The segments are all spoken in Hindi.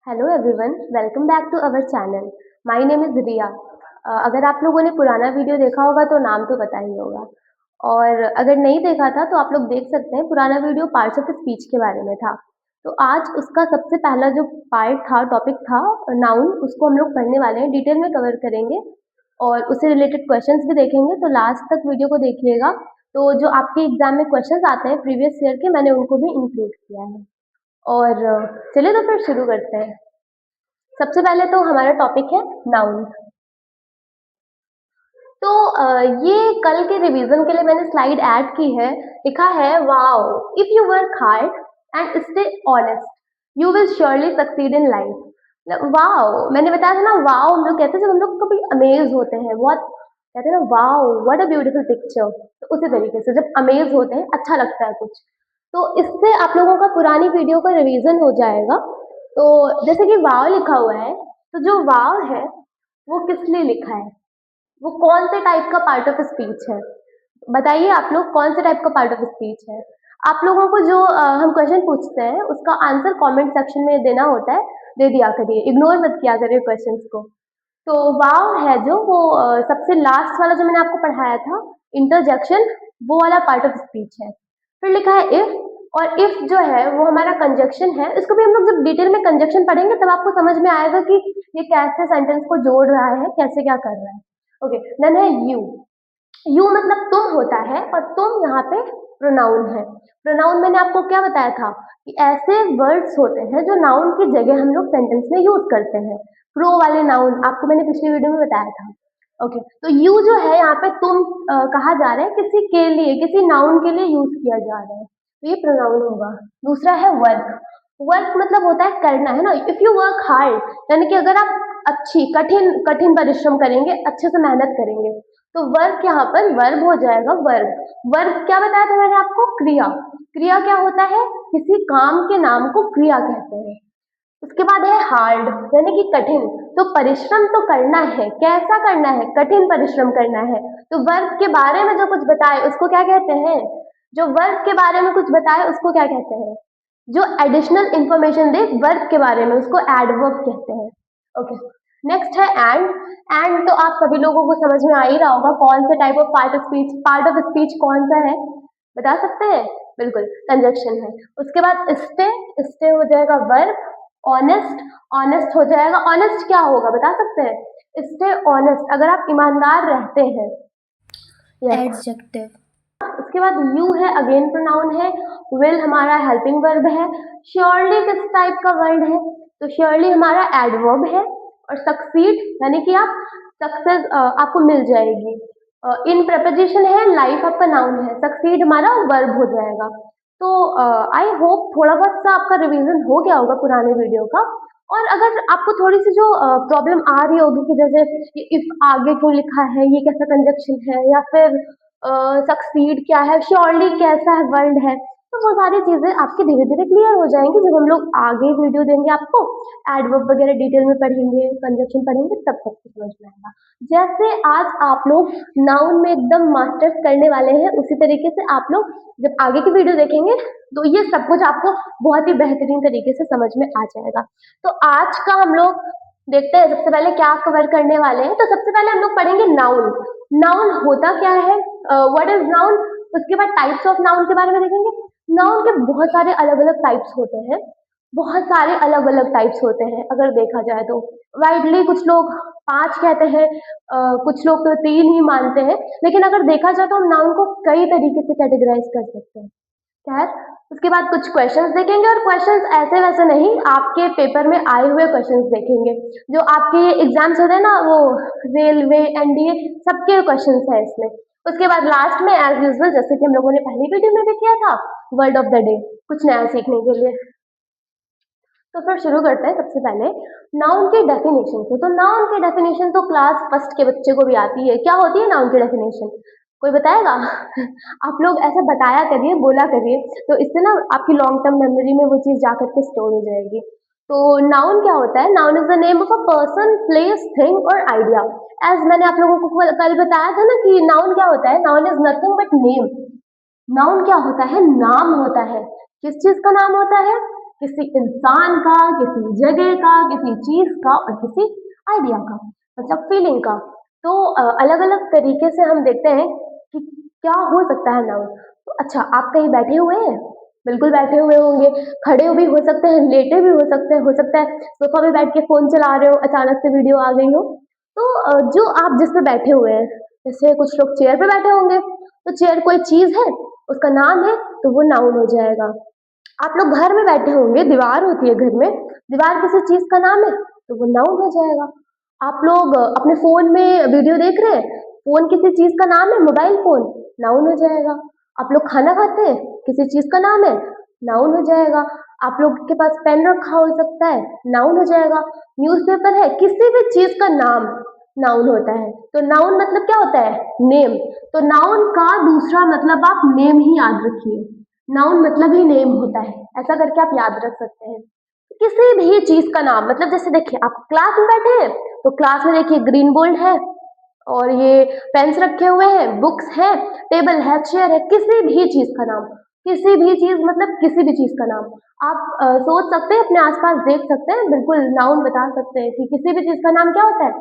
Hello everyone, welcome back to our channel. My name is Riya. अगर आप लोगों ने पुराना वीडियो देखा होगा तो नाम तो पता ही होगा, और अगर नहीं देखा था तो आप लोग देख सकते हैं। पुराना वीडियो पार्ट्स ऑफ स्पीच के बारे में था। तो आज उसका सबसे पहला जो पार्ट था, टॉपिक था नाउन, उसको हम लोग पढ़ने वाले हैं, डिटेल में कवर करेंगे और उससे रिलेटेड क्वेश्चंस भी देखेंगे। तो लास्ट तक वीडियो को देखिएगा। तो जो आपके एग्जाम में क्वेश्चंस आते हैं प्रीवियस ईयर के, मैंने उनको भी इंक्लूड किया है। और चलिए तो फिर शुरू करते हैं। सबसे पहले तो हमारा टॉपिक है नाउन। तो ये कल के रिवीजन के लिए मैंने स्लाइड ऐड की है। लिखा है, wow, if you work hard and stay honest you will surely succeed in life. Wow, मैंने बताया था ना, वाओ हम लोग कहते हैं जब हम लोग कभी अमेज होते हैं, बहुत कहते हैं ना, wow what a beautiful picture. तो उसी तरीके से जब अमेज होते हैं, अच्छा लगता है कुछ। तो इससे आप लोगों का पुरानी वीडियो का रिवीजन हो जाएगा। तो जैसे कि वाव लिखा हुआ है, तो जो वाव है वो किस लिए लिखा है, वो कौन से टाइप का पार्ट ऑफ स्पीच है? बताइए आप लोग, कौन से टाइप का पार्ट ऑफ स्पीच है? आप लोगों को जो हम क्वेश्चन पूछते हैं उसका आंसर कमेंट सेक्शन में देना होता है। दे दिया करिए, इग्नोर मत किया करिए क्वेश्चंस को। तो वाव है जो वो सबसे लास्ट वाला जो मैंने आपको पढ़ाया था, इंटरजेक्शन, वो वाला पार्ट ऑफ स्पीच है। फिर लिखा है इफ, और इफ जो है वो हमारा कंजक्शन है। इसको भी हम लोग जब डिटेल में कंजक्शन पढ़ेंगे तब आपको समझ में आएगा कि ये कैसे सेंटेंस को जोड़ रहा है, कैसे क्या कर रहा है। ओके, देन है यू। यू मतलब तुम होता है, और तुम यहाँ पे प्रोनाउन है। प्रोनाउन मैंने आपको क्या बताया था कि ऐसे वर्ड्स होते हैं जो नाउन की जगह हम लोग सेंटेंस में यूज करते हैं। प्रो वाले नाउन आपको मैंने पिछली वीडियो में बताया था। ओके, तो यू जो है यहाँ पे तुम कहा जा रहा है, किसी के लिए, किसी नाउन के लिए यूज किया जा रहा है, तो ये प्रोनाउन होगा। दूसरा है वर्क। वर्क मतलब होता है करना, है ना। इफ यू वर्क हार्ड, यानी कि अगर आप अच्छी कठिन कठिन परिश्रम करेंगे, अच्छे से मेहनत करेंगे, तो वर्क यहाँ पर वर्ब हो जाएगा। वर्ब, वर्ब क्या बताया था मैंने आपको? क्रिया। क्रिया क्या होता है? किसी काम के नाम को क्रिया कहते हैं। उसके बाद है हार्ड, यानी कि कठिन। तो परिश्रम तो करना है, कैसा करना है? कठिन परिश्रम करना है। तो वर्क के बारे में जो कुछ बताए उसको क्या कहते हैं? जो वर्क के बारे में कुछ बताए उसको क्या कहते हैं? जो एडिशनल इंफॉर्मेशन दे वर्क के बारे में, उसको एडवर्ब कहते हैं। ओके, नेक्स्ट है एंड। एंड तो आप सभी लोगों को समझ में आ ही रहा होगा कौन सा type of part of speech कौन सा है, बता सकते हैं? बिल्कुल, कंजक्शन है। उसके बाद स्टे, स्टे हो जाएगा वर्ब। ऑनेस्ट, ऑनेस्ट हो जाएगा। ऑनेस्ट क्या होगा बता सकते हैं? स्टे ऑनेस्ट, अगर आप ईमानदार रहते हैं। Yes, adjective. उसके बाद यू है, अगेन प्रोनाउन है। विल हमारा हेल्पिंग वर्ब है। श्योरली किस टाइप का वर्ड है? तो श्योरली हमारा एडवर्ब है। और सक्सीड यानी कि आप सक्सेस आपको मिल जाएगी। इन प्रपोजिशन है, लाइफ आपका नाउन है, सक्सीड हमारा वर्ब हो जाएगा। तो आई होप थोड़ा बहुत सा आपका रिवीजन हो गया होगा पुराने वीडियो का। और अगर आपको थोड़ी सी जो प्रॉब्लम आ रही होगी कि जैसे इफ आगे क्यों लिखा है, ये कैसा कंजक्शन है, या फिर सक्सीड क्या है, श्योरली कैसा है वर्ड है, तो वो सारी चीजें आपकी धीरे धीरे क्लियर हो जाएंगी जब हम लोग आगे वीडियो देंगे आपको। एडवर्ब वगैरह डिटेल में पढ़ेंगे, कंजक्शन पढ़ेंगे, तब तक समझ में आएगा। जैसे आज आप लोग नाउन में एकदम मास्टर्स करने वाले हैं, उसी तरीके से आप लोग जब आगे की वीडियो देखेंगे तो ये सब कुछ आपको बहुत ही बेहतरीन तरीके से समझ में आ जाएगा। तो आज का हम लोग देखते हैं सबसे पहले क्या कवर करने वाले हैं। तो सबसे पहले हम लोग पढ़ेंगे नाउन। नाउन होता क्या है, व्हाट इज नाउन। उसके बाद टाइप्स ऑफ नाउन के बारे में देखेंगे। नाउन के बहुत सारे अलग अलग टाइप्स होते हैं, बहुत सारे अलग अलग टाइप्स होते हैं अगर देखा जाए तो। वाइडली कुछ लोग 5 कहते हैं, कुछ लोग तो 3 ही मानते हैं। लेकिन अगर देखा जाए तो हम नाउन को कई तरीके से कैटेगराइज कर सकते हैं। खैर, उसके बाद कुछ क्वेश्चंस देखेंगे, और क्वेश्चंस ऐसे वैसे नहीं, आपके पेपर में आए हुए क्वेश्चंस देखेंगे। जो आपके एग्जाम्स होते हैं ना, वो रेलवे, एनडीए, सबके क्वेश्चंस है इसमें। उसके बाद लास्ट में एज यूजुअल, जैसे कि हम लोगों ने पहली वीडियो में भी किया था, वर्ड ऑफ द डे, कुछ नया सीखने के लिए। तो फिर शुरू करते हैं सबसे पहले नाउन की डेफिनेशन से। तो नाउन की डेफिनेशन तो क्लास फर्स्ट के बच्चे को भी आती है। क्या होती है नाउन की डेफिनेशन, कोई बताएगा? आप लोग ऐसा बताया करिए, बोला करिए, तो इससे ना आपकी लॉन्ग टर्म मेमोरी में वो चीज जाकर के स्टोर हो जाएगी। तो नाउन क्या होता है? Noun is the name of a person, place, thing और आइडिया। एज मैंने आप लोगों को कल बताया था ना कि नाउन क्या होता है, noun is nothing but name. Noun क्या होता है? नाम होता है। किस चीज का नाम होता है? किसी इंसान का, किसी जगह का, किसी चीज का और किसी आइडिया का, मतलब फीलिंग का। तो अलग अलग तरीके से हम देखते हैं कि क्या हो सकता है नाउन। तो अच्छा, आप कहीं बैठे हुए हैं, बिल्कुल बैठे हुए होंगे, खड़े भी हो सकते हैं, लेटे भी हो सकता है सोफा पे बैठ के फोन चला रहे हो, अचानक से वीडियो आ गई हो। तो जो आप जिस पे बैठे हुए हैं, जैसे कुछ लोग चेयर पे बैठे होंगे, तो चेयर कोई चीज है, उसका नाम है, तो वो नाउन हो जाएगा। आप लोग घर में बैठे होंगे, दीवार होती है घर में, दीवार किसी चीज का नाम है, तो वो नाउन हो जाएगा। आप लोग अपने फोन में वीडियो देख रहे हैं, फोन किसी चीज का नाम है, मोबाइल फोन, नाउन हो जाएगा। आप लोग खाना खाते हैं, किसी चीज का नाम है, नाउन हो जाएगा। आप लोग के पास पेन रखा हो सकता है, नाउन हो जाएगा। न्यूज़पेपर है, किसी भी चीज का नाम नाउन होता है। तो नाउन मतलब क्या होता है, नेम। तो नाउन का दूसरा मतलब आप नेम ही याद रखिए, नाउन मतलब ही नेम होता है, ऐसा करके आप याद रख सकते हैं। किसी भी चीज का नाम, मतलब जैसे देखिए आप क्लास में बैठे हैं, तो क्लास में देखिए ग्रीन बोर्ड है और ये पेन्स रखे हुए हैं, बुक्स है, टेबल है, चेयर है, किसी भी चीज का नाम, किसी भी चीज मतलब किसी भी चीज का नाम आप सोच सकते हैं, अपने आसपास देख सकते हैं, बिल्कुल नाउन बता सकते हैं कि किसी भी चीज का नाम क्या होता है,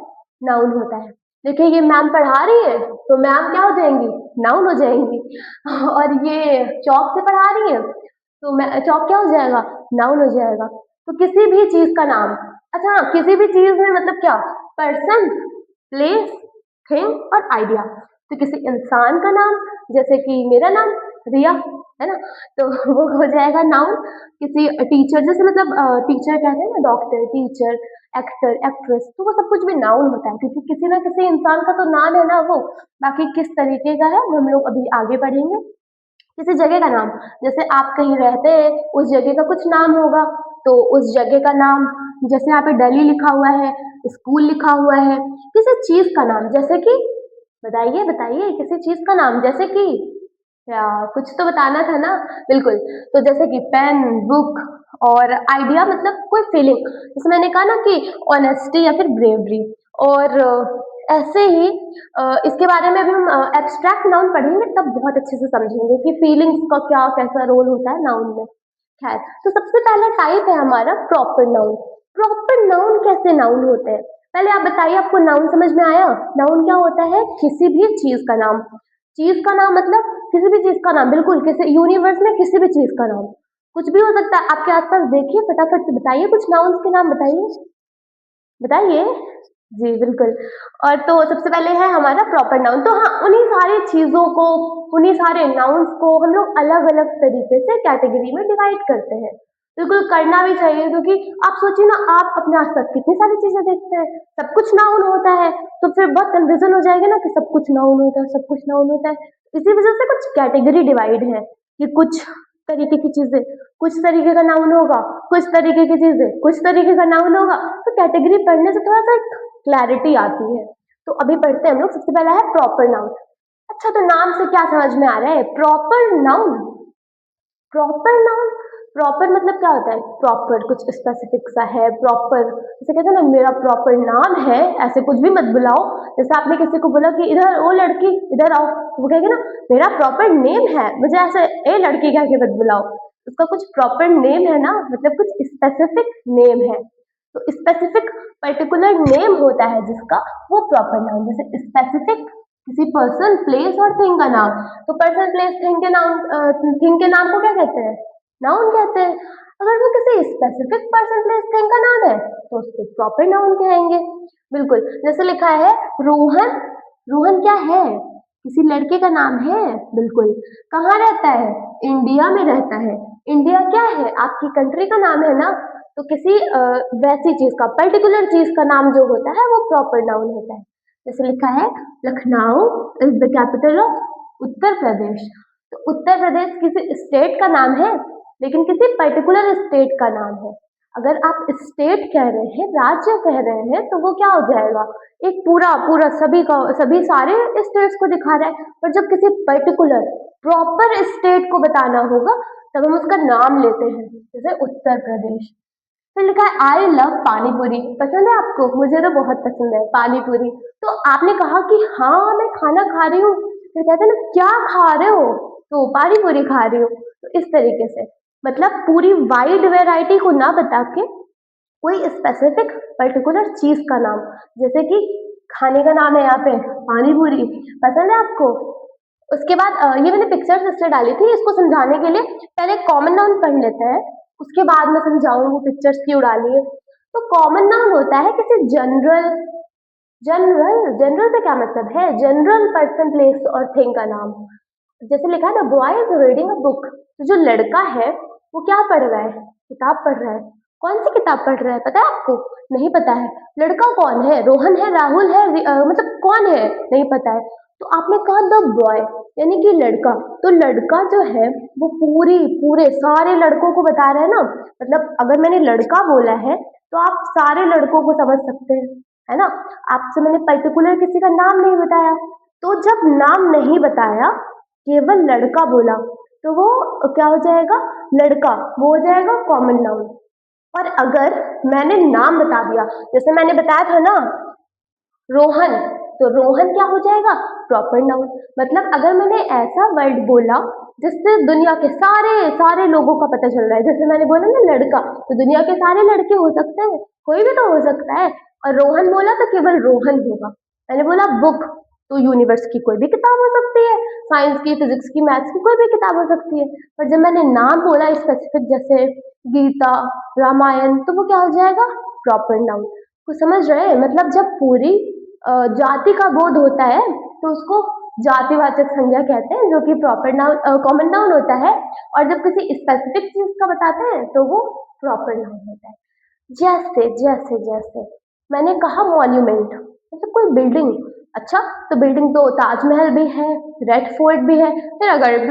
नाउन होता है। देखिए ये मैम पढ़ा रही है, तो मैम क्या हो जाएंगी, नाउन हो जाएंगी। और ये चौक से पढ़ा रही है, तो मैं चौक क्या हो जाएगा, नाउन हो जाएगा। तो किसी भी चीज का नाम। अच्छा हाँ, किसी भी चीज में मतलब क्या, पर्सन, प्लेस, थिंग और आइडिया। तो किसी इंसान का नाम, जैसे कि मेरा नाम रिया है ना, तो वो हो जाएगा नाउन। किसी टीचर, जैसे मतलब टीचर कहते हैं ना, डॉक्टर, टीचर, एक्टर, एक्ट्रेस, तो वो सब कुछ भी नाउन होता है, क्योंकि किसी ना किसी इंसान का तो नाम है ना वो। बाकी किस तरीके का है वो हम लोग अभी आगे पढ़ेंगे। किसी जगह का नाम, जैसे आप कहीं रहते हैं, उस जगह का कुछ नाम होगा, तो उस जगह का नाम, जैसे यहाँ पे दिल्ली लिखा हुआ है, स्कूल लिखा हुआ है। किसी चीज का नाम, जैसे कि बताइए बताइए, किसी चीज का नाम, जैसे कि या कुछ तो बताना था ना। बिल्कुल, तो जैसे कि पेन, बुक और आइडिया मतलब कोई फीलिंग, जैसे मैंने कहा ना कि ऑनेस्टी या फिर ब्रेवरी। और ऐसे ही इसके बारे में भी हम एब्स्ट्रैक्ट नाउन पढ़ेंगे, तब बहुत अच्छे से समझेंगे कि फीलिंग्स का क्या कैसा रोल होता है नाउन में। खैर, तो सबसे पहला टाइप है हमारा प्रॉपर नाउन। प्रॉपर नाउन कैसे नाउन होते हैं, पहले आप बताइए, आपको नाउन समझ में आया। नाउन क्या होता है, किसी भी चीज का नाम। चीज का नाम मतलब किसी भी चीज का नाम, बिल्कुल किसी यूनिवर्स में किसी भी चीज का नाम, कुछ भी हो सकता है। आपके आसपास देखिए, फटाफट से बताइए, कुछ नाउन्स के नाम बताइए, बताइए। जी, बिल्कुल। और तो सबसे पहले है हमारा प्रॉपर नाउन। तो हाँ, उन्हीं सारी चीज़ों को, उन्हीं सारे नाउन्स को हम लोग अलग-अलग तरीके से कैटेगरी में डिवाइड करते हैं। बिल्कुल करना भी चाहिए, क्योंकि आप सोचिए ना, आप अपने आस-पास कितनी सारी चीज़ें देखते हैं, सब कुछ नाउन होता है, तो फिर बहुत कन्फ्यूज़न हो जाएगा ना कि सब कुछ नाउन होता है, सब कुछ नाउन होता है। इसी वजह से कुछ कैटेगरी डिवाइड है कि कुछ तरीके की चीज़ें कुछ तरीके का नाउन होगा, कुछ तरीके की चीज़ें कुछ तरीके का नाउन होगा। तो कैटेगरी पढ़ने से थोड़ा-सा क्लैरिटी आती है। तो अभी पढ़ते हैं हम लोग, सबसे पहला है प्रॉपर नाउन। अच्छा, तो नाम से क्या समझ में आ रहा है, proper noun. Proper noun, proper मतलब क्या होता है, प्रॉपर कुछ स्पेसिफिक सा है, प्रॉपर जैसे कहते हैं ना, मेरा प्रॉपर नाम है, ऐसे कुछ भी मत बुलाओ। जैसे आपने किसी को बोला कि इधर ओ लड़की इधर आओ, तो वो कहेगी ना, मेरा प्रॉपर नेम है, मुझे ऐसे ए लड़की कह के मत बुलाओ। उसका कुछ प्रॉपर नेम है ना, मतलब कुछ स्पेसिफिक नेम है। तो स्पेसिफिक पर्टिकुलर नेम होता है जिसका, वो प्रॉपर नाउन। जैसे स्पेसिफिक किसी पर्सन, प्लेस और थिंग का नाम, तो पर्सन, प्लेस, थिंग के नाम, थिंग के नाम को क्या कहते हैं, नाउन कहते हैं। अगर वो किसी स्पेसिफिक पर्सन, प्लेस, थिंग का नाम है, तो उसको प्रॉपर नाउन कहेंगे। बिल्कुल, जैसे लिखा है रोहन। रोहन क्या है, किसी लड़के का नाम है। बिल्कुल, कहाँ रहता है, इंडिया में रहता है। इंडिया क्या है, आपकी कंट्री का नाम है ना। तो किसी वैसी चीज का, पर्टिकुलर चीज का नाम जो होता है, वो प्रॉपर नाउन होता है। जैसे लिखा है, Lucknow is the capital of Uttar Pradesh. तो उत्तर प्रदेश किसी स्टेट का नाम है, लेकिन किसी पर्टिकुलर स्टेट का नाम है। अगर आप स्टेट कह रहे हैं, राज्य कह रहे हैं, तो वो क्या हो जाएगा, एक पूरा पूरा सभी का, सभी सारे स्टेट्स को दिखा रहा है। पर जब किसी पर्टिकुलर प्रॉपर स्टेट को बताना होगा, तब हम उसका नाम लेते हैं, जैसे उत्तर प्रदेश। फिर लिखा है, आई लव पानी पूरी। पसंद है आपको, मुझे तो बहुत पसंद है पानी पूरी। तो आपने कहा कि हाँ मैं खाना खा रही हूँ, फिर कहते हैं ना, क्या खा रहे हो, तो पानी पूरी खा रही हूँ। तो इस तरीके से मतलब पूरी वाइड वैरायटी को ना बता के कोई स्पेसिफिक पर्टिकुलर चीज का नाम, जैसे कि खाने का नाम है यहाँ पे पानी पूरी, पसंद है आपको। उसके बाद ये मैंने पिक्चर्स इसलिए डाली थी इसको समझाने के लिए, पहले कॉमन नाउन पढ़ लेते हैं, उसके बाद मैं समझाऊंगी पिक्चर्स क्यों डाली है। तो कॉमन नाउन होता है किसी जनरल, जनरल से क्या मतलब है, जनरल पर्सन प्लेस और थिंग का नाम। जैसे लिखा है ना, boy is reading a book, तो जो लड़का है वो क्या पढ़ रहा है, किताब पढ़ रहा है। कौन सी किताब पढ़ रहा है पता है आपको, नहीं पता है। लड़का कौन है, रोहन है, राहुल है, मतलब कौन है, नहीं पता है। तो आपने कहा द बॉय, यानी कि लड़का, तो लड़का जो है वो पूरे सारे लड़कों को बता रहा है ना, मतलब अगर मैंने लड़का बोला है तो आप सारे लड़कों को समझ सकते हैं, है ना। आपसे मैंने पर्टिकुलर किसी का नाम नहीं बताया, तो जब नाम नहीं बताया, केवल लड़का बोला, तो वो क्या हो जाएगा, लड़का, वो हो जाएगा कॉमन नाउन। और अगर मैंने नाम बता दिया, जैसे मैंने बताया था ना रोहन, तो रोहन क्या हो जाएगा, प्रॉपर नाउन। मतलब अगर मैंने ऐसा वर्ड बोला जिससे दुनिया के सारे सारे लोगों का पता चल रहा है, जैसे मैंने बोला ना लड़का, तो दुनिया के सारे लड़के हो सकते हैं, कोई भी तो हो सकता है। और रोहन बोला तो केवल रोहन होगा। मैंने बोला बुक, तो यूनिवर्स की कोई भी किताब हो सकती है, साइंस की, फिजिक्स की, मैथ्स की, कोई भी किताब हो सकती है। पर जब मैंने नाम बोला स्पेसिफिक, जैसे गीता, रामायण, तो वो क्या हो जाएगा, प्रॉपर नाउन। कुछ समझ रहे हैं, मतलब जब पूरी जाति का बोध होता है तो उसको जातिवाचक संज्ञा कहते हैं, जो कि प्रॉपर नाउन, कॉमन नाउन होता है। और जब किसी स्पेसिफिक चीज का बताते हैं तो वो प्रॉपर नाउन होता है। जैसे जैसे जैसे मैंने कहा मॉन्यूमेंट, मतलब कोई बिल्डिंग। अच्छा, तो बिल्डिंग तो ताजमहल भी है, रेड फोर्ट भी है,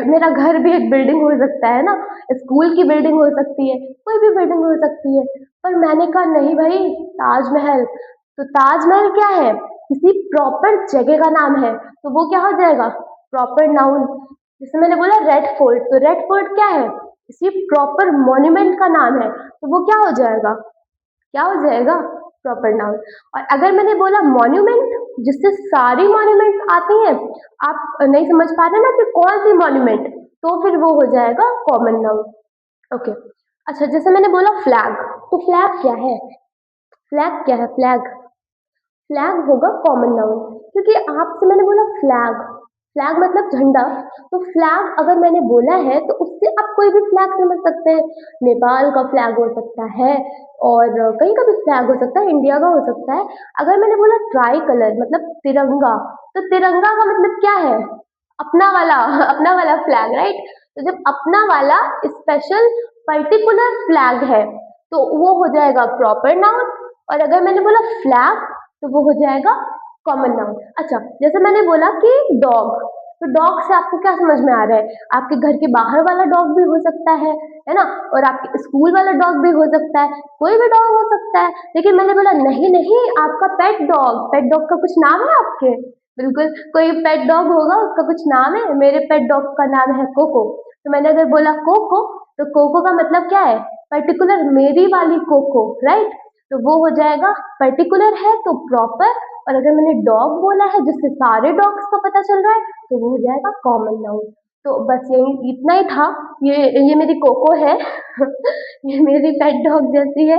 मेरा घर भी एक बिल्डिंग हो सकता है ना, स्कूल की बिल्डिंग हो सकती है, कोई भी बिल्डिंग हो सकती है। पर मैंने कहा नहीं भाई, ताजमहल, तो ताजमहल क्या है, किसी प्रॉपर जगह का नाम है, तो वो क्या हो जाएगा, प्रॉपर नाउन। जैसे मैंने बोला रेड फोर्ट, तो रेड फोर्ट क्या है, किसी प्रॉपर मॉन्यूमेंट का नाम है, तो वो क्या हो जाएगा, क्या हो जाएगा, प्रॉपर नाउन। और अगर मैंने बोला मॉन्यूमेंट, जिससे सारी मॉन्यूमेंट आती हैं, आप नहीं समझ पा रहे ना कि कौन सी मॉन्यूमेंट, तो फिर वो हो जाएगा कॉमन नाउन। ओके। अच्छा, जैसे मैंने बोला फ्लैग, तो फ्लैग क्या है, फ्लैग क्या है, फ्लैग, फ्लैग होगा कॉमन नाउन, क्योंकि आपसे मैंने बोला फ्लैग, फ्लैग मतलब झंडा। तो फ्लैग अगर मैंने बोला है तो उससे आप कोई भी फ्लैग समझ सकते हैं, नेपाल का फ्लैग हो सकता है, और कहीं का भी फ्लैग हो सकता है, इंडिया का हो सकता है। अगर मैंने बोला ट्राई कलर मतलब तिरंगा, तो तिरंगा का मतलब क्या है, अपना वाला अपना वाला फ्लैग, राइट। तो जब अपना वाला स्पेशल पर्टिकुलर फ्लैग है तो वो हो जाएगा प्रॉपर नाउन। और अगर मैंने बोला फ्लैग, तो वो हो जाएगा कॉमन नाउन। अच्छा, जैसे मैंने बोला कि डॉग, तो डॉग से आपको क्या समझ में आ रहा है, आपके घर के बाहर वाला डॉग भी हो सकता है ना, और आपके स्कूल वाला डॉग भी हो सकता है, कोई भी डॉग हो सकता है। लेकिन मैंने बोला नहीं नहीं, आपका पेट डॉग, पेट डॉग का कुछ नाम है आपके, बिल्कुल कोई पेट डॉग होगा उसका कुछ नाम है, मेरे पेट डॉग का नाम है कोको। तो मैंने अगर बोला कोको, तो कोको का मतलब क्या है, पर्टिकुलर मेरी वाली कोको, राइट। तो वो हो जाएगा पर्टिकुलर है तो प्रॉपर। और अगर मैंने डॉग बोला है जिससे सारे डॉग्स को पता चल रहा है, तो वो हो जाएगा कॉमन नाउन। तो बस यही इतना ही था। ये मेरी कोको है ये मेरी पेट डॉग जैसी है।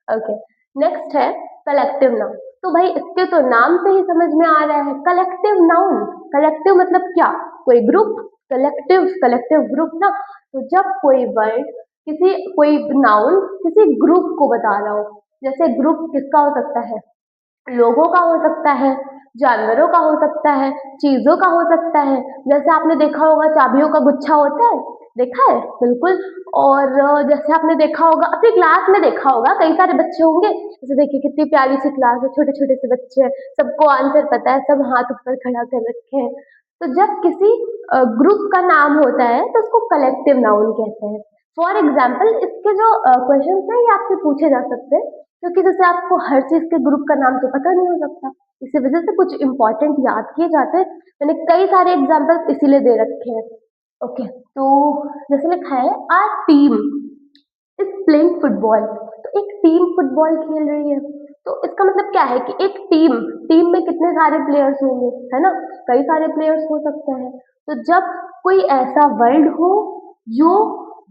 ओके, नेक्स्ट है कलेक्टिव नाउन। तो भाई इसके तो नाम से ही समझ में आ रहा है, कलेक्टिव नाउन, कलेक्टिव मतलब क्या, कोई ग्रुप, कलेक्टिव कलेक्टिव ग्रुप ना। तो जब कोई वर्ड, कोई नाउन किसी ग्रुप को बता रहा हो, जैसे ग्रुप किसका हो सकता है, लोगों का हो सकता है, जानवरों का हो सकता है, चीजों का हो सकता है। जैसे आपने देखा होगा चाबियों का गुच्छा होता है, देखा है, बिल्कुल। और जैसे आपने देखा होगा, अपनी क्लास में देखा होगा, कई सारे बच्चे होंगे, जैसे देखिए कितनी प्यारी सी क्लास है, छोटे छोटे से बच्चे हैं, सबको आंसर पता है, सब हाथ ऊपर खड़ा कर रखे हैं। तो जब किसी ग्रुप का नाम होता है तो उसको कलेक्टिव नाउन कहते हैं। फॉर एग्जाम्पल, इसके जो क्वेश्चन है ये आपसे पूछे जा सकते हैं, क्योंकि जैसे आपको हर चीज के ग्रुप का नाम तो पता नहीं हो सकता, इसी वजह से कुछ इंपॉर्टेंट याद किए जाते हैं। मैंने कई सारे एग्जाम्पल्स इसीलिए दे रखे हैं। ओके, तो जैसे लिखा है our team is playing football, तो एक टीम फुटबॉल खेल रही है। तो इसका मतलब क्या है कि एक टीम, टीम में कितने सारे प्लेयर्स होंगे, है ना, कई सारे प्लेयर्स हो सकते हैं। तो जब कोई ऐसा वर्ड हो जो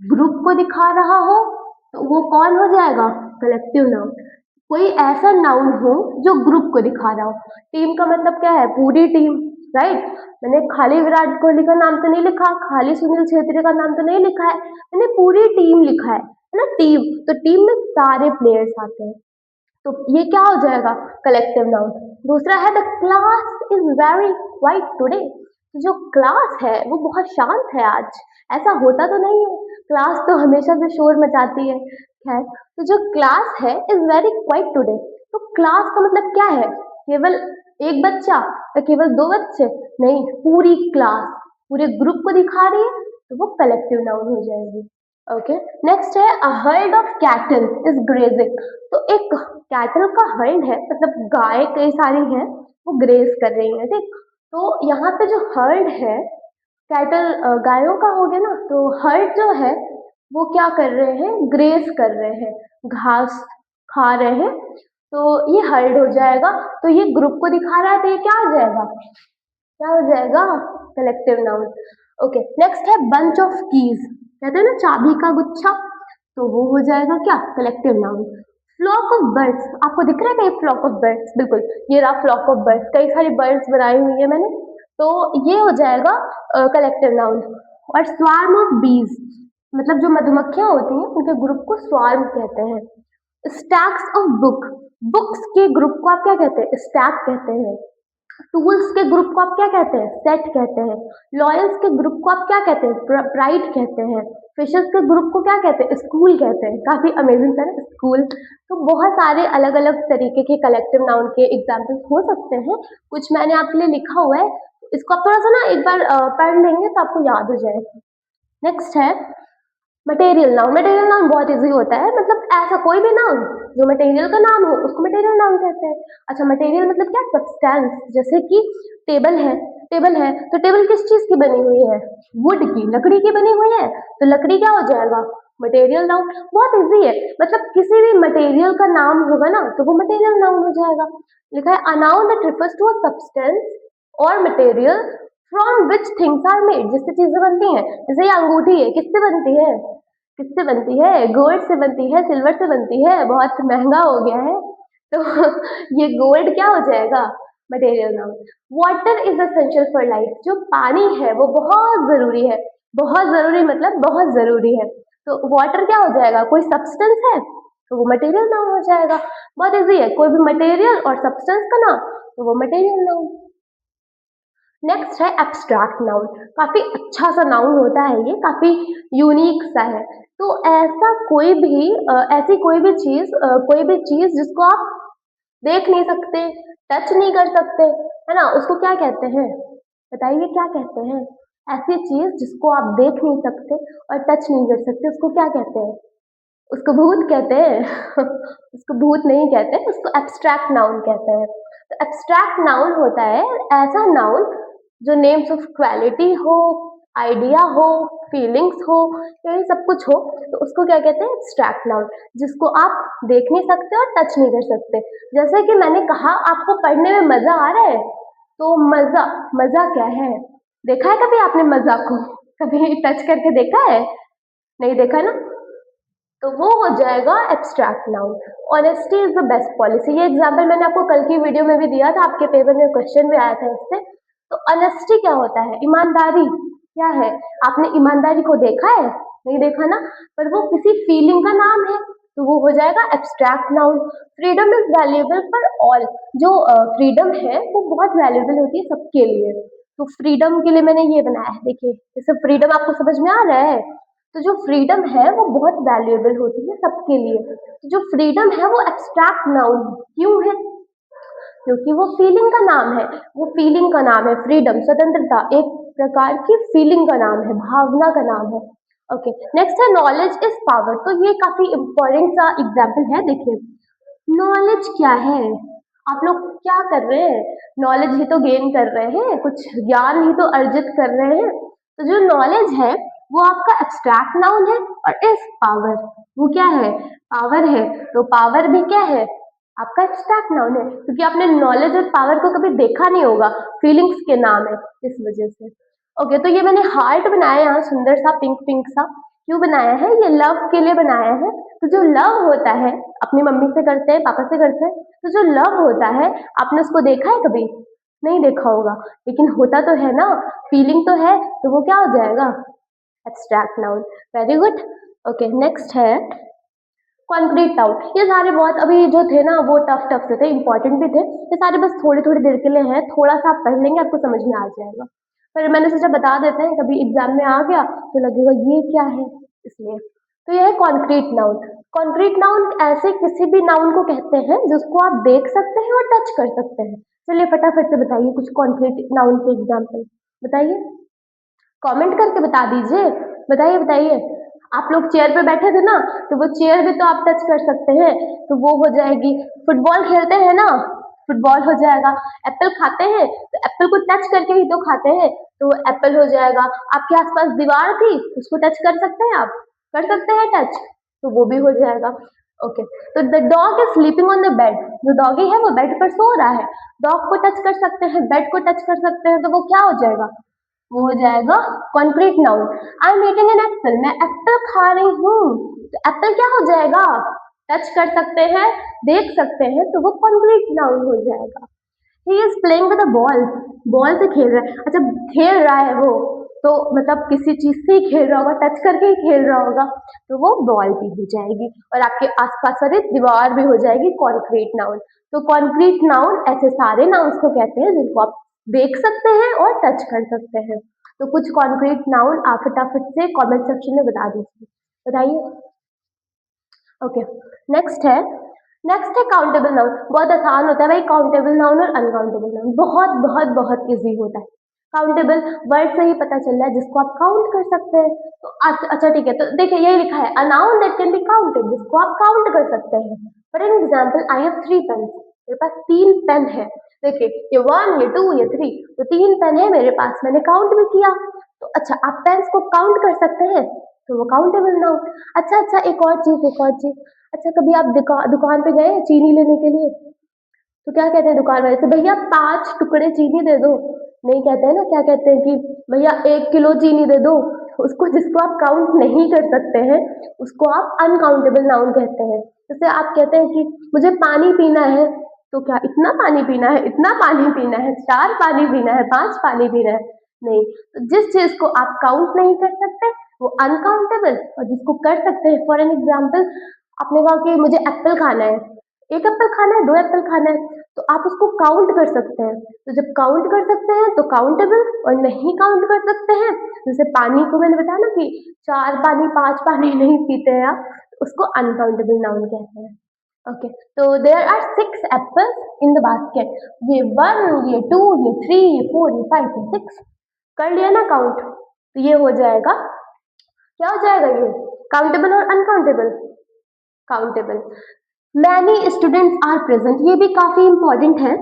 ग्रुप को दिखा रहा हो तो वो कौन हो जाएगा? Collective noun. कोई ऐसा नाउन हो जो ग्रुप को दिखा रहा हो। टीम का मतलब क्या है? पूरी टीम, राइट। मैंने खाली विराट कोहली का नाम तो नहीं लिखा, खाली सुनील छेत्री का नाम तो नहीं लिखा है, मैंने पूरी टीम लिखा है ना, टीम। तो टीम में सारे प्लेयर्स आते हैं, तो ये क्या हो जाएगा? Collective noun. दूसरा है the class is very quite today. जो क्लास है वो बहुत शांत है आज। ऐसा होता तो नहीं है, क्लास तो हमेशा से शोर मचाती है। खैर, तो जो क्लास है इज वेरी क्वाइट टुडे। तो क्लास का मतलब क्या है? केवल एक बच्चा या केवल दो बच्चे? नहीं, पूरी क्लास, पूरे ग्रुप को दिखा रही है, तो वो कलेक्टिव नाउन हो जाएगी। ओके, नेक्स्ट है a herd of cattle is grazing. तो एक कैटल का हर्ड है, मतलब गाय कई सारी हैं, वो ग्रेज कर रही हैं, ठीक। तो यहाँ पे जो हर्ड है, कैटल गायों का हो गया ना, तो हर्ड जो है वो क्या कर रहे हैं? ग्रेज कर रहे हैं, घास खा रहे हैं, तो ये हर्ड हो जाएगा। तो ये ग्रुप को दिखा रहा है, तो ये क्या हो जाएगा? क्या हो जाएगा? Collective noun. ओके, नेक्स्ट है बंच ऑफ कीज। कहते हैं ना चाबी का गुच्छा, तो वो हो जाएगा क्या? Collective noun. Flock of birds, आपको दिख रहा है क्या? फ्लॉक ऑफ बर्ड्स, बिल्कुल ये रहा फ्लॉक ऑफ बर्ड्स, कई सारी बर्ड्स बनाई हुई है मैंने, तो ये हो जाएगा कलेक्टिव नाउन। और स्वार्म ऑफ बीज, मतलब जो मधुमक्खियां होती हैं उनके ग्रुप को स्वार्म कहते हैं। स्टैक्स ऑफ बुक, बुक्स के ग्रुप को आप क्या कहते हैं? स्टैक कहते हैं। टूल्स के ग्रुप को आप क्या कहते हैं? सेट कहते हैं। लॉयल्स के ग्रुप को आप क्या कहते हैं? प्राइड कहते हैं। फिशर्स के ग्रुप को क्या कहते हैं? स्कूल कहते हैं। काफी अमेजिंग था ना, स्कूल। तो बहुत सारे अलग अलग तरीके के कलेक्टिव नाउन के एग्जाम्पल्स हो सकते हैं, कुछ मैंने आपके लिए लिखा हुआ है, इसको आप थोड़ा सा ना एक बार पढ़ लेंगे तो आपको याद हो जाएगा। नेक्स्ट है मटेरियल नाउन। मटेरियल नाउन बहुत इजी होता है, मतलब ऐसा कोई भी नाउन जो मटेरियल का नाम हो उसको मटेरियल नाउन कहते हैं। अच्छा, मटेरियल मतलब क्या? सब्सटेंस। जैसे कि टेबल है, टेबल है तो टेबल किस चीज की बनी हुई है? वुड की, लकड़ी की बनी हुई है, तो लकड़ी क्या हो जाएगा? Material noun. बहुत इजी है, मतलब किसी भी मटेरियल का नाम होगा ना तो वो मटेरियल नाउन हो जाएगा। लिखा है a noun that refers to a substance or material from which things are made, जिससे चीजें बनती हैं। जैसे ये अंगूठी है, किससे बनती है? किससे बनती है? गोल्ड से बनती है, सिल्वर से बनती है, बहुत महंगा हो गया है, तो ये गोल्ड क्या हो जाएगा? Material noun. Water is essential for life, जो पानी है वो बहुत जरूरी है। बहुत जरूरी मतलब बहुत जरूरी है, तो वाटर क्या हो जाएगा? कोई सब्सटेंस है तो वो मटेरियल नाउन हो जाएगा। बहुत इजी है, कोई भी मटेरियल और सब्सटेंस का नाम तो वो मटेरियल नाउन। नेक्स्ट है एब्स्ट्रैक्ट नाउन। काफी अच्छा सा नाउन होता है ये, काफी यूनिक सा है। तो ऐसा कोई भी ऐसी कोई भी चीज जिसको आप देख नहीं सकते, टच नहीं कर सकते, है ना, उसको क्या कहते हैं? बताइए क्या कहते हैं? ऐसी चीज जिसको आप देख नहीं सकते और टच नहीं कर सकते, उसको क्या कहते हैं? उसको भूत कहते हैं। उसको भूत नहीं कहते, उसको एब्स्ट्रैक्ट नाउन कहते हैं। तो एब्स्ट्रैक्ट नाउन होता है ऐसा नाउन जो नेम्स ऑफ क्वालिटी हो, आइडिया हो, फीलिंग्स हो, यही सब कुछ हो, तो उसको क्या कहते हैं? Abstract noun. जिसको आप देख नहीं सकते और टच नहीं कर सकते। जैसे कि मैंने कहा आपको पढ़ने में मजा आ रहा है, तो मजा, मजा क्या है? देखा है कभी आपने मजा को? कभी टच करके देखा है? नहीं देखा ना, तो वो हो जाएगा abstract noun. Honesty is the best policy, ये एग्जाम्पल मैंने आपको कल की वीडियो में भी दिया था, आपके पेपर में क्वेश्चन भी आया था इससे। तो ऑनेस्टी क्या होता है? ईमानदारी क्या है? आपने ईमानदारी को देखा है? नहीं देखा ना, पर वो किसी फीलिंग का नाम है, तो वो हो जाएगा abstract noun. Freedom is valuable for all, जो फ्रीडम है वो बहुत वैल्यूएबल होती है सबके लिए। तो फ्रीडम के लिए मैंने ये बनाया है, देखिए जैसे फ्रीडम आपको समझ में आ रहा है, तो जो फ्रीडम है वो बहुत वैल्यूएबल होती है सबके लिए। तो जो फ्रीडम है वो एब्स्ट्रैक्ट नाउन है, क्यों है? क्योंकि वो फीलिंग का नाम है, वो फीलिंग का नाम है। फ्रीडम, स्वतंत्रता, एक प्रकार की फीलिंग का नाम है, भावना का नाम है। ओके, नेक्स्ट है नॉलेज इज पावर। तो ये काफी इंपॉर्टेंट सा एग्जाम्पल है, देखिए नॉलेज क्या है? आप लोग क्या कर रहे हैं? नॉलेज ही तो गेन कर रहे हैं, कुछ ज्ञान ही तो अर्जित कर रहे हैं। तो जो नॉलेज है वो आपका एब्स्ट्रैक्ट नाउन है। और इस पावर, वो क्या है? पावर है, तो पावर भी क्या है? आपका एब्स्ट्रैक्ट नाउन है, क्योंकि आपने नॉलेज और पावर को कभी देखा नहीं होगा, फीलिंग्स के नाम है इस वजह से। ओके, तो ये मैंने हार्ट बनाया यहाँ सुंदर सा पिंक पिंक सा, क्यों बनाया है? ये लव के लिए बनाया है। तो जो लव होता है अपनी मम्मी से करते हैं, पापा से करते हैं, तो जो लव होता है आपने उसको देखा है कभी? नहीं देखा होगा, लेकिन होता तो है ना, फीलिंग तो है, तो वो क्या हो जाएगा? Abstract noun. Very good. Okay, next है कॉन्क्रीट नाउन। ये सारे बहुत अभी जो थे ना वो टफ टफ से थे, इंपॉर्टेंट भी थे। ये सारे बस थोड़ी थोड़ी देर के लिए हैं, थोड़ा सा आप पढ़ लेंगे आपको समझ में आ जाएगा। पर मैंने सोचा बता देते हैं, कभी एग्जाम में आ गया तो लगेगा ये क्या है, इसलिए। तो यह है कॉन्क्रीट नाउन। कॉन्क्रीट नाउन ऐसे किसी भी नाउन को कहते हैं जिसको आप देख सकते हैं और टच कर सकते हैं। चलिए फटाफट से बताइए कुछ कॉन्क्रीट नाउन के एग्जाम्पल बताइए, कमेंट करके बता दीजिए। बताइए बताइए। आप लोग चेयर पे बैठे थे ना, तो वो चेयर भी तो आप टच कर सकते हैं, तो वो हो जाएगी। फुटबॉल खेलते हैं ना, फुटबॉल हो जाएगा। एप्पल खाते हैं तो एप्पल को टच करके ही तो खाते हैं, तो वो एप्पल हो जाएगा। आपके आसपास दीवार थी, उसको टच कर सकते हैं आप, कर सकते हैं टच, तो वो भी हो जाएगा। ओके, तो the dog is sleeping on the bed. जो डॉगी है वो बेड पर सो रहा है। डॉग को टच कर सकते हैं, बेड को टच कर सकते हैं, तो वो क्या हो जाएगा? वो हो जाएगा concrete noun. I am eating an apple, मैं एप्पल खा रही हूँ, तो एप्पल क्या हो जाएगा? टच कर सकते हैं, देख सकते हैं, तो वो कॉन्क्रीट नाउन हो जाएगा। He is playing with a ball, ball से खेल रहा है। अच्छा, खेल रहा है वो, तो मतलब किसी चीज से ही खेल रहा होगा, टच करके ही खेल रहा होगा, तो वो बॉल भी हो जाएगी। और आपके आसपास वाली दीवार भी हो जाएगी कॉन्क्रीट नाउन। तो कॉन्क्रीट नाउन ऐसे सारे नाउन्स को कहते हैं जिनको आप देख सकते हैं और टच कर सकते हैं। तो कुछ कॉन्क्रीट नाउन आप फटाफट से कमेंट सेक्शन में बता दीजिए, बताइए। ओके, नेक्स्ट है काउंटेबल नाउन। बहुत आसान होता है भाई, काउंटेबल नाउन और अनकाउंटेबल नाउन बहुत बहुत बहुत इजी होता है। काउंटेबल वर्ड से ही पता चल रहा है जिसको आप काउंट कर सकते हैं। तो अच्छा ठीक है, तो देखिए यही लिखा है, a noun that can be counted, जिसको आप काउंट कर सकते हैं। For an example, I have 3 pen, मेरे पास 3 पेन है। देखिए ये 1 ये 2 ये 3, तो 3 पेन है मेरे पास, मैंने काउंट भी किया। तो अच्छा, आप पेन्स को काउंट कर सकते हैं, तो वो काउंटेबल नाउन। अच्छा, एक और चीज। अच्छा, कभी आप दुकान पे गए चीनी लेने के लिए, तो क्या कहते हैं दुकान वाले से, भैया 5 टुकड़े चीनी दे दो। नहीं कहते हैं ना, क्या कहते हैं कि भैया 1 किलो चीनी दे दो। उसको, जिसको आप काउंट नहीं कर सकते हैं, उसको आप अनकाउंटेबल नाउन कहते हैं। जैसे आप कहते हैं कि मुझे पानी पीना है, तो क्या इतना पानी पीना है, इतना पानी पीना है, 4 पानी पीना है, 5 पानी पीना है? नहीं। तो जिस चीज को आप काउंट नहीं कर सकते वो अनकाउंटेबल, और जिसको कर सकते हैं, फॉर एन एग्जाम्पल, आपने कहा कि मुझे एप्पल खाना है, 1 एप्पल खाना है, 2 एप्पल खाना है, तो आप उसको काउंट कर सकते हैं। तो जब काउंट कर सकते हैं तो काउंटेबल, और नहीं काउंट कर सकते हैं, जैसे पानी को मैंने बताया ना कि 4 पानी 5 पानी नहीं पीते हैं आप, उसको अनकाउंटेबल नाउन कहते हैं। ओके, तो there are 6 apples in the basket. ये 1 ये 2 ये 3 ये 4 ये 5 ये 6, कर लिया ना काउंट, तो ये हो जाएगा, क्या हो जाएगा ये? काउंटेबल और uncountable? Countable. Many students are present, ये भी काफी इंपॉर्टेंट है।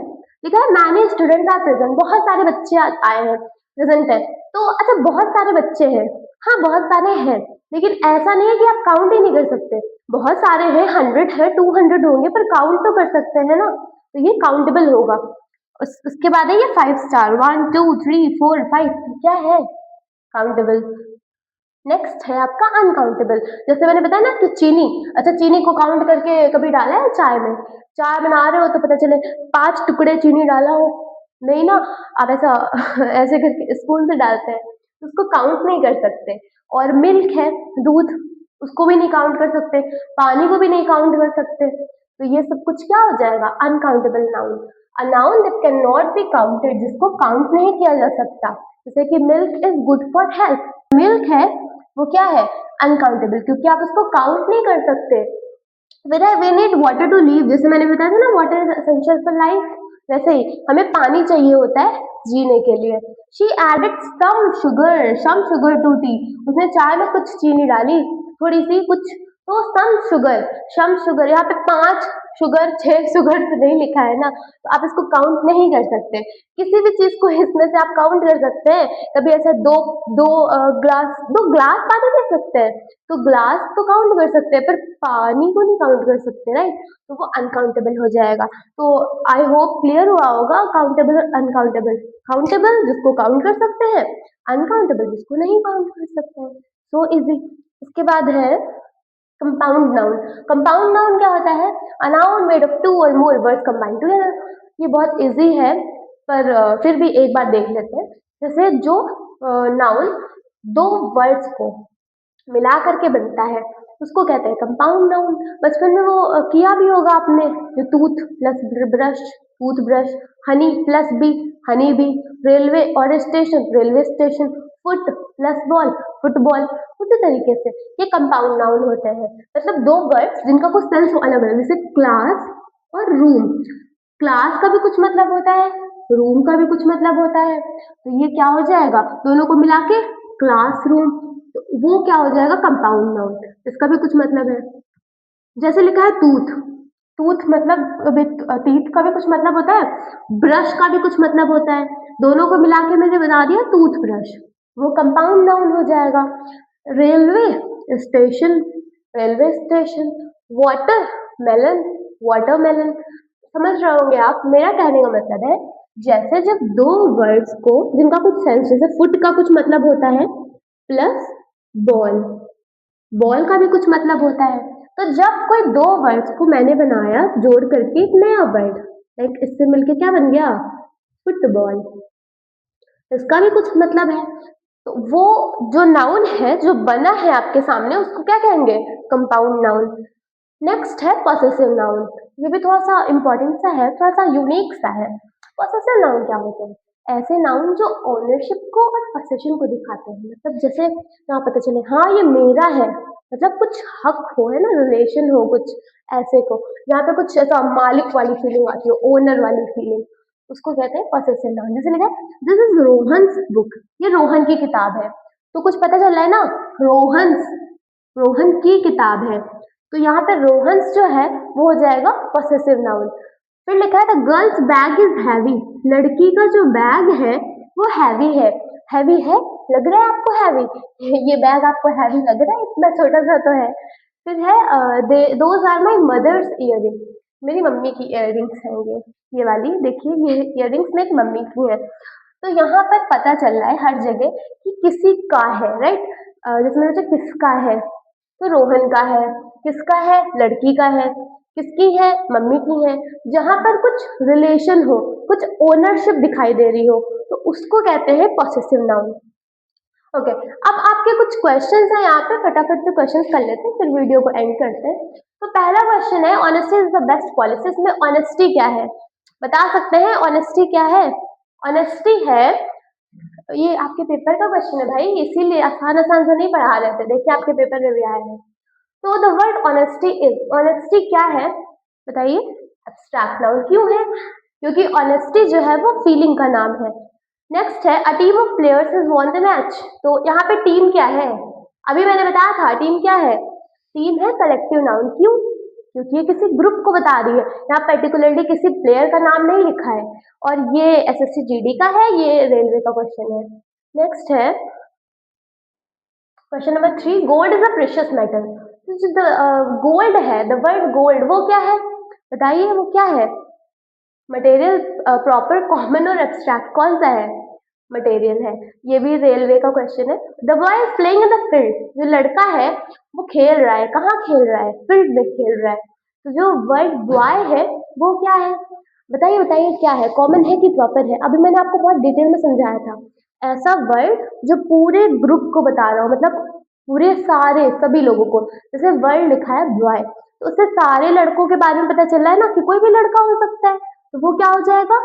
लिखा है मैनी स्टूडेंट्स आर प्रेजेंट, बहुत सारे बच्चे आए हैं, प्रेजेंट है। तो अच्छा, बहुत सारे बच्चे हैं, हाँ बहुत सारे हैं, लेकिन ऐसा नहीं है कि आप काउंट ही नहीं कर सकते। बहुत सारे हैं, 100 है, 200 होंगे, पर काउंट तो कर सकते हैं ना, तो ये काउंटेबल होगा। उसके बाद है ये 5 स्टार, 1 2 3 4 5, क्या है? काउंटेबल। नेक्स्ट है आपका अनकाउंटेबल। जैसे मैंने बताया ना कि चीनी, अच्छा चीनी को काउंट करके कभी डाला है चाय में? चाय बना रहे हो तो पता चले 5 टुकड़े चीनी डाला हो, नहीं ना, आप ऐसा ऐसे करके स्पून से डालते हैं, तो उसको काउंट नहीं कर सकते। और मिल्क है, दूध, उसको भी नहीं काउंट कर सकते, पानी को भी नहीं काउंट कर सकते, तो ये सब कुछ क्या हो जाएगा? Uncountable noun. A noun that can not B counted, जिसको काउंट नहीं किया जा सकता, जैसे कि milk is good for health, milk है वो क्या है? अनकाउंटेबल, क्योंकि आप उसको काउंट नहीं कर सकते। We need water to live, जैसे मैंने बताया था ना water is essential for life, वैसे ही हमें पानी चाहिए होता है जीने के लिए। She added some sugar to tea, उसने चाय में कुछ चीनी डाली, थोड़ी सी कुछ, तो सम शुगर, यहाँ पे 5 शुगर 6 शुगर तो नहीं लिखा है ना, तो आप इसको काउंट नहीं कर सकते। किसी भी चीज को इसमें से आप काउंट कर सकते हैं, कभी ऐसा दो दो दो ग्लास पानी ले सकते हैं, तो ग्लास तो काउंट कर सकते हैं, पर पानी को नहीं काउंट कर सकते, राइट? तो वो अनकाउंटेबल हो जाएगा। तो आई होप क्लियर हुआ होगा काउंटेबल और अनकाउंटेबल। काउंटेबल जिसको काउंट कर सकते हैं, अनकाउंटेबल जिसको नहीं काउंट कर सकते हैं। So easy. उसके बाद है कंपाउंड नाउन। कंपाउंड नाउन क्या होता है? A noun made of two or more words combined together. ये बहुत इजी है, पर फिर भी एक बार देख लेते हैं। जैसे जो नाउन दो वर्ड्स को मिला करके बनता है उसको कहते हैं कंपाउंड नाउन। बचपन में वो किया भी होगा आपने, जो tooth plus brush, toothbrush, honey plus bee, honey bee, railway और station, railway station, foot plus ball, football. उसी तरीके से ये कंपाउंड नाउन होते हैं, मतलब दो वर्ड्स जिनका कुछ सेंस अलग अलग, जैसे क्लास और रूम। क्लास का भी कुछ मतलब होता है, रूम का भी कुछ मतलब होता है, तो ये क्या हो जाएगा, दोनों को मिला के क्लासरूम। तो वो क्या हो जाएगा, कंपाउंड नाउन। इसका भी कुछ मतलब है। जैसे लिखा है टूथ, टूथ मतलब टीथ का भी कुछ मतलब होता है, ब्रश का भी कुछ मतलब होता है, दोनों को मिला के मैंने बता दिया टूथ ब्रश, वो कंपाउंड नाउन हो जाएगा। Railway station, railway station, watermelon, watermelon. समझ रहे होंगे आप, मेरा कहने का मतलब है जैसे जब दो वर्ड्स को जिनका कुछ सेंस, जैसे फुट का कुछ मतलब होता है प्लस बॉल, बॉल का भी कुछ मतलब होता है, तो जब कोई दो वर्ड्स को मैंने बनाया जोड़ करके एक नया वर्ड, लाइक इससे मिलके क्या बन गया, फुटबॉल, इसका भी कुछ मतलब है। तो वो जो नाउन है जो बना है आपके सामने उसको क्या कहेंगे, कंपाउंड नाउन। नेक्स्ट है पॉसेसिव नाउन। ये भी थोड़ा सा इंपॉर्टेंट सा है, थोड़ा सा यूनिक सा है। पॉसेसिव नाउन क्या होते हैं, ऐसे नाउन जो ओनरशिप को और पोसेशन को दिखाते हैं, मतलब जैसे यहाँ पता चले हाँ ये मेरा है, मतलब कुछ हक हो, है ना, रिलेशन हो कुछ ऐसे को, यहाँ पे कुछ ऐसा मालिक वाली फीलिंग आती है, ओनर वाली फीलिंग, उसको कहते हैं पॉसेसिव नाउन। जैसे लिखा है दिस इज रोहन्स बुक, ये रोहन की किताब है, तो कुछ पता चल रहा है ना, रोहन्स, रोहन की किताब है, तो यहाँ पे रोहन्स जो है वो हो जाएगा पॉसेसिव नाउन। फिर लिखा है the girls bag is heavy, लड़की का जो बैग है वो हैवी है, हैवी है, लग रहा है आपको हैवी, ये बैग आपको हैवी लग रहा है, इतना छोटा सा तो है। फिर है those are my mother's earring, मेरी मम्मी की इयररिंग्स हैं ये वाली देखिए, ये इयररिंग्स मेरी मम्मी की है। तो यहाँ पर पता चल रहा है हर जगह कि किसी का है, राइट। जिसमें मुझे किसका है, तो रोहन का है, किसका है, लड़की का है, किसकी है, मम्मी की है। जहां पर कुछ रिलेशन हो, कुछ ओनरशिप दिखाई दे रही हो, तो उसको कहते हैं पॉसेसिव नाउन। ओके, अब आपके कुछ क्वेश्चंस हैं यहाँ पे, फटाफट से क्वेश्चंस कर लेते हैं, फिर वीडियो को एंड करते हैं। तो पहला क्वेश्चन है honesty is the best policy. इसमें ऑनेस्टी क्या है, बता सकते हैं ऑनेस्टी क्या है? ऑनेस्टी है, ये आपके पेपर का क्वेश्चन है भाई, इसीलिए आसान आसान से नहीं पढ़ा रहे थे, देखिए आपके पेपर में भी आया है। तो the word honesty is, honesty क्या है बताइए? Abstract noun. क्यों है? क्योंकि ऑनेस्टी जो है वो फीलिंग का नाम है। नेक्स्ट है a team of players is won the match. तो यहाँ पे टीम क्या है? अभी मैंने बताया था टीम क्या है, टीम है कलेक्टिव नाउन। क्यों? क्योंकि ये किसी ग्रुप को बता रही है, यहाँ पर्टिकुलरली किसी प्लेयर का नाम नहीं लिखा है। और ये एसएससी जीडी का है, ये रेलवे का क्वेश्चन है। नेक्स्ट है question number 3, gold is a precious metal. जो गोल्ड है, द वर्ड गोल्ड वो क्या है बताइए, वो क्या है? मटेरियल, प्रॉपर, कॉमन और एब्स्ट्रैक्ट, कौन सा है? मटेरियल है। ये भी रेलवे का क्वेश्चन है। The boy is playing in the field, जो लड़का है वो खेल रहा है, कहाँ खेल रहा है? फील्ड में खेल रहा है। तो जो वर्ड बॉय है वो क्या है बताइए, बताइए क्या है, कॉमन है कि प्रॉपर है? अभी मैंने आपको बहुत डिटेल में समझाया था। ऐसा वर्ड जो पूरे ग्रुप को बता रहा हो, मतलब पूरे सारे सभी लोगों को, जैसे वर्ड लिखा है बॉय, तो उससे सारे लड़कों के बारे में पता चल रहा है ना, कि कोई भी लड़का हो सकता है, तो वो क्या हो जाएगा,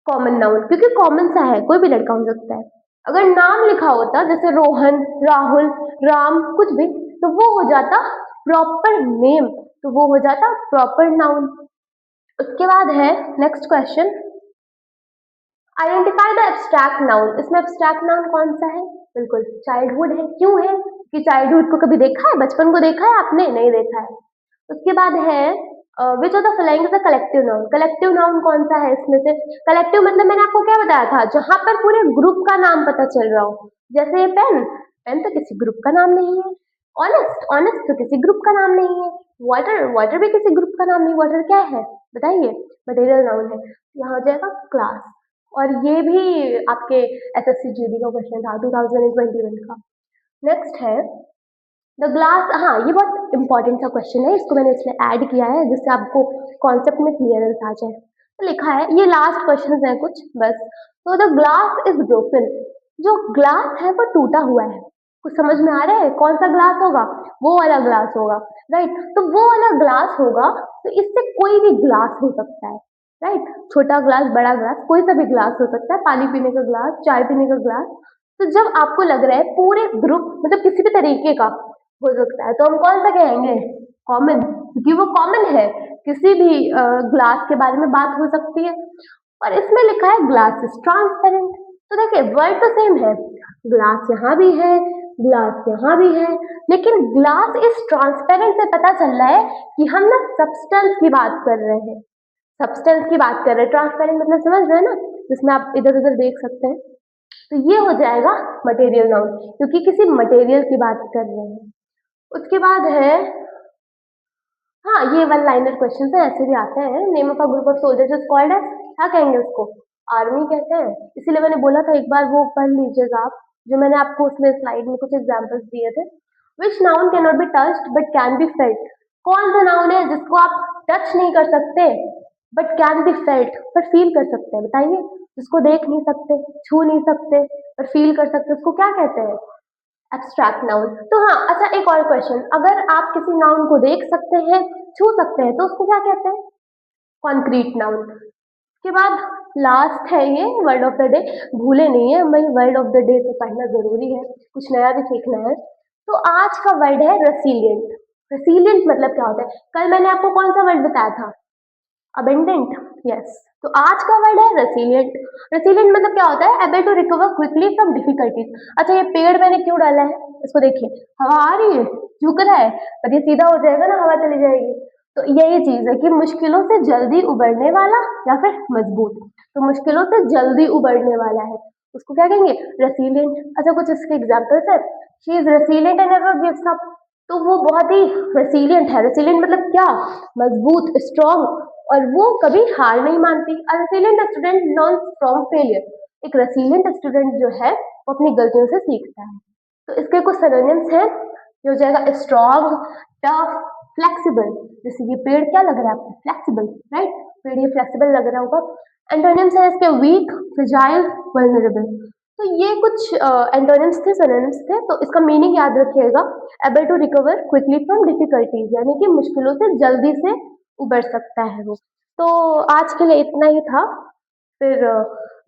कॉमन नाउन, क्योंकि कॉमन सा है, कोई भी लड़का हो सकता है। अगर नाम लिखा होता जैसे रोहन, राहुल, राम, कुछ भी, तो वो हो जाता प्रॉपर नेम, तो वो हो जाता प्रॉपर नाउन। उसके बाद है next question, identify the abstract noun. इसमें एब्स्ट्रैक्ट नाउन कौन सा है? बिल्कुल चाइल्डहुड है। क्यों है? कि चाइल्डहुड को कभी देखा है, बचपन को देखा है आपने? नहीं देखा है। उसके बाद है which of the following is the collective noun. Collective noun कौन सा है इसमें से? कलेक्टिव मतलब मैंने आपको क्या बताया था, जहां पर पूरे ग्रुप का नाम पता चल रहा हो। जैसे पेन, पेन तो किसी ग्रुप का नाम नहीं है। ऑनेस्ट, ऑनेस्ट तो किसी ग्रुप का नाम नहीं है। वाटर, वाटर भी किसी ग्रुप का नाम नहीं। वाटर क्या है बताइए? मटेरियल नाउन है। यहाँ हो जाएगा क्लास। और ये भी आपके एसएससी जीडी का क्वेश्चन था 2021 का। नेक्स्ट है द ग्लास, हाँ ये बहुत इंपॉर्टेंट सा क्वेश्चन है, इसको मैंने इसलिए ऐड किया है जिससे आपको कॉन्सेप्ट में क्लियरेंस आ जाए। तो लिखा है, ये लास्ट क्वेश्चन है कुछ बस। तो द ग्लास इज ब्रोकन, जो ग्लास है वो टूटा हुआ है। कुछ समझ में आ रहा है कौन सा ग्लास होगा? वो वाला ग्लास होगा, राइट। तो वो वाला ग्लास होगा, तो इससे कोई भी ग्लास हो सकता है, राइट। छोटा ग्लास, बड़ा ग्लास, कोई सा भी ग्लास हो सकता है, पानी पीने का ग्लास, चाय पीने का ग्लास। तो जब आपको लग रहा है पूरे ग्रुप मतलब किसी भी तरीके का हो सकता है, तो हम कौन सा कहेंगे? कॉमन, क्योंकि वो कॉमन है, किसी भी ग्लास के बारे में बात हो सकती है। और इसमें लिखा है ग्लास इज ट्रांसपेरेंट। तो देखिए वर्ड तो सेम है, ग्लास यहाँ भी है, ग्लास यहाँ भी है, लेकिन ग्लास इज ट्रांसपेरेंट से पता चल रहा है कि हम ना सब्सटेंस की बात कर रहे हैं, सब्सटेंस की बात कर रहे हैं। ट्रांसपेरेंट मतलब समझ रहे हैं ना, जिसमें आप इधर उधर देख सकते हैं। तो ये हो जाएगा मटेरियल नाउन, क्योंकि किसी मटेरियल की बात कर रहे हैं। उसके बाद है, हाँ ये वन लाइनर क्वेश्चन है, ऐसे भी आते हैं। Name of a group of soldiers is called as, क्या कहेंगे उसको? आर्मी कहते हैं। इसीलिए मैंने बोला था एक बार वो पढ़ लीजिएगा आप, जो मैंने आपको उसमें स्लाइड में कुछ एग्जांपल्स दिए थे। Which noun can not be touched but can be felt, कौन सा नाउन है जिसको आप टच नहीं कर सकते बट कैन बी फेल्ट, पर फील कर सकते हैं? बताइए, जिसको देख नहीं सकते, छू नहीं सकते, पर फील कर सकते, उसको क्या कहते हैं? Abstract noun. तो हाँ, अच्छा एक और क्वेश्चन, अगर आप किसी नाउन को देख सकते हैं, छू सकते हैं, तो उसको क्या कहते हैं? Concrete noun. के बाद लास्ट है ये वर्ड ऑफ द डे, भूले नहीं है भाई, वर्ड ऑफ द डे तो पढ़ना जरूरी है, कुछ नया भी सीखना है। तो आज का वर्ड है रेसिलियंट। रेसिलियंट मतलब क्या होता है? कल मैंने आपको कौन सा वर्ड बताया था? Abundant, yes. तो आज का वर्ड है रेसिलियंट। रेसिलियंट मतलब क्या होता है? Able to recover quickly from difficulties. अच्छा ये पेड़ मैंने क्यों डाला है? इसको देखिए, हवा आ रही है, झुक रहा है, पर ये सीधा हो जाएगा ना, हवा चली जाएगी। तो यही चीज है कि मुश्किलों से जल्दी उबरने वाला या फिर मजबूत। तो मुश्किलों से जल्दी उबरने वाला है, उसको क्या कहेंगे? रेसिलियंट। अच्छा कुछ इसके एग्जांपल्स है, she is resilient and never gives up. तो वो बहुत ही रेसिलियंट है। रेसिलियंट मतलब क्या? मजबूत, स्ट्रॉन्ग, और वो कभी हार नहीं मानती। A resilient student learns from failure. एक रेसिलियंट स्टूडेंट जो है वो अपनी गलतियों से सीखता है। तो इसके कुछ सिनोनिम्स हैं, ये हो जाएगा स्ट्रॉन्ग, टफ, फ्लेक्सिबल। जैसे ये पेड़ क्या लग रहा है आपको? Flexible, right. पेड़ ये फ्लेक्सिबल लग रहा होगा। एंटोनिम्स है इसके वीक, फ्रेजाइल, वल्नरेबल। तो ये कुछ एंटोनिम्स थे, सिनोनिम्स थे। तो इसका मीनिंग याद रखिएगा, able to recover quickly from difficulties, यानी कि मुश्किलों से जल्दी से उबर सकता है वो। तो आज के लिए इतना ही था, फिर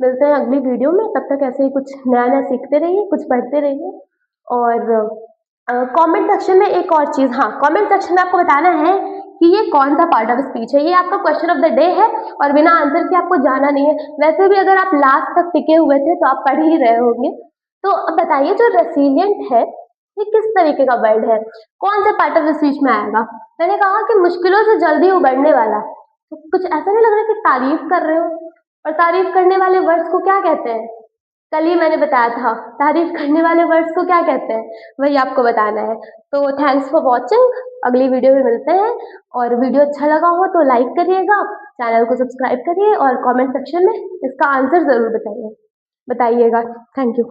मिलते हैं अगली वीडियो में। तब तक ऐसे ही कुछ नया नया सीखते रहिए, कुछ पढ़ते रहिए। और कमेंट सेक्शन में एक और चीज़, हाँ कमेंट सेक्शन में आपको बताना है कि ये कौन सा पार्ट ऑफ स्पीच है। ये आपका क्वेश्चन ऑफ द डे है, और बिना आंसर के आपको जाना नहीं है। वैसे भी अगर आप लास्ट तक टिके हुए थे तो आप पढ़ ही रहे होंगे। तो अब बताइए, जो रेसिलियंट है ये किस तरीके का वर्ड है, कौन से पार्ट ऑफ स्पीच में आएगा? मैंने कहा कि मुश्किलों से जल्दी उबरने वाला। तो कुछ ऐसा नहीं लग रहा कि तारीफ कर रहे हो? और तारीफ करने वाले वर्ड्स को क्या कहते हैं? कल ही मैंने बताया था, तारीफ करने वाले वर्ड्स को क्या कहते हैं, वही आपको बताना है। तो थैंक्स फॉर वॉचिंग, अगली वीडियो में मिलते हैं। और वीडियो अच्छा लगा हो तो लाइक करिएगा, चैनल को सब्सक्राइब करिए, और कमेंट सेक्शन में इसका आंसर जरूर बताइएगा। Thank you.